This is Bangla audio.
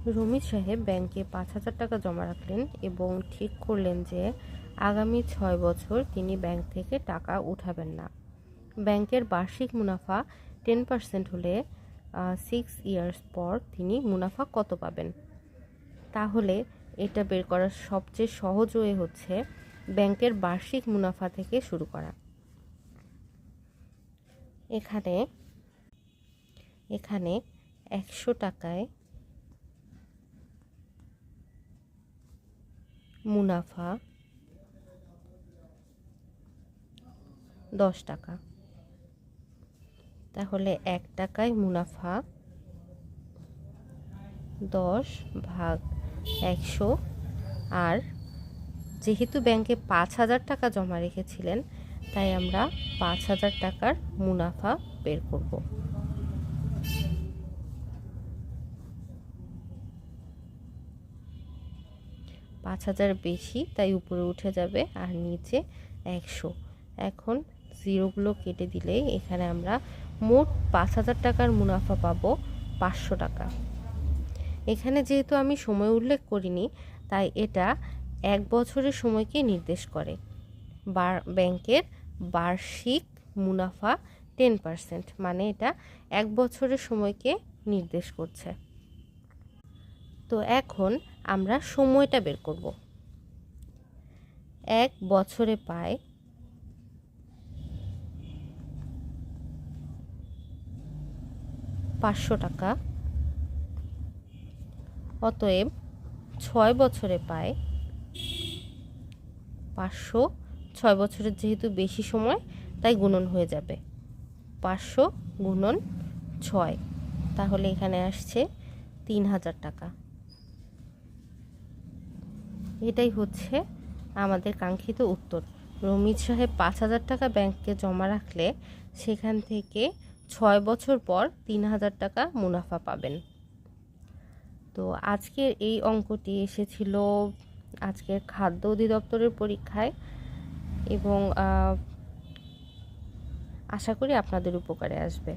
রমিজ সাহেব ব্যাংকে ৫,০০০ টাকা জমা রাখলেন এবং ঠিক করলেন যে আগামী ৬ বছর তিনি ব্যাংক থেকে টাকা উঠাবেন না। ব্যাংকের বার্ষিক মুনাফা 10% হলে 6 ইয়ার্স পর তিনি মুনাফা কত পাবেন? তাহলে এটা বের করার সবচেয়ে সহজ ওয়ে হচ্ছে ব্যাংকের বার্ষিক মুনাফা থেকে শুরু করা। এখানে ১০০ টাকায় মুনাফা 10 টাকা, তাহলে ১ টাকায় মুনাফা 10 ভাগ ১০০। আর যেহেতু ব্যাংকে ৫,০০০ টাকা জমা রেখেছিলেন, তাই আমরা ৫,০০০ টাকার মুনাফা বের করব। ৫,০০০ বেশি, তাই উপরে উঠে যাবে আর নিচে ১০০। এখন জিরোগুলো কেটে দিলে এখানে আমরা মোট ৫,০০০ টাকার মুনাফা পাবো ৫০০ টাকা। এখানে যেহেতু আমি সময় উল্লেখ করিনি, তাই এটা ১ বছরের সময়কে নির্দেশ করে। ব্যাংকের বার্ষিক মুনাফা 10%, মানে এটা ১ বছরের সময়কে নির্দেশ করছে। তো এখন আমরা সময়টা বের করব। ১ বছরে পায় ৫০০ টাকা, অতএব ৬ বছরে পায় ৫০০। ৬ বছরের যেহেতু বেশি সময়, তাই গুণন হয়ে যাবে ৫০০ গুণন ৬, তাহলে এখানে আসছে ৩,০০০ টাকা। এটাই হচ্ছে আমাদের কাঙ্ক্ষিত উত্তর। রমিজ সাহেব ৫,০০০ টাকা ব্যাংকে জমা রাখলে সেখান থেকে ৬ বছর পর ৩,০০০ টাকা মুনাফা পাবেন। তো আজকের এই অঙ্কটি এসেছিল আজকের খাদ্য অধিদপ্তরের পরীক্ষায় এবং আশা করি আপনাদের উপকারে আসবে।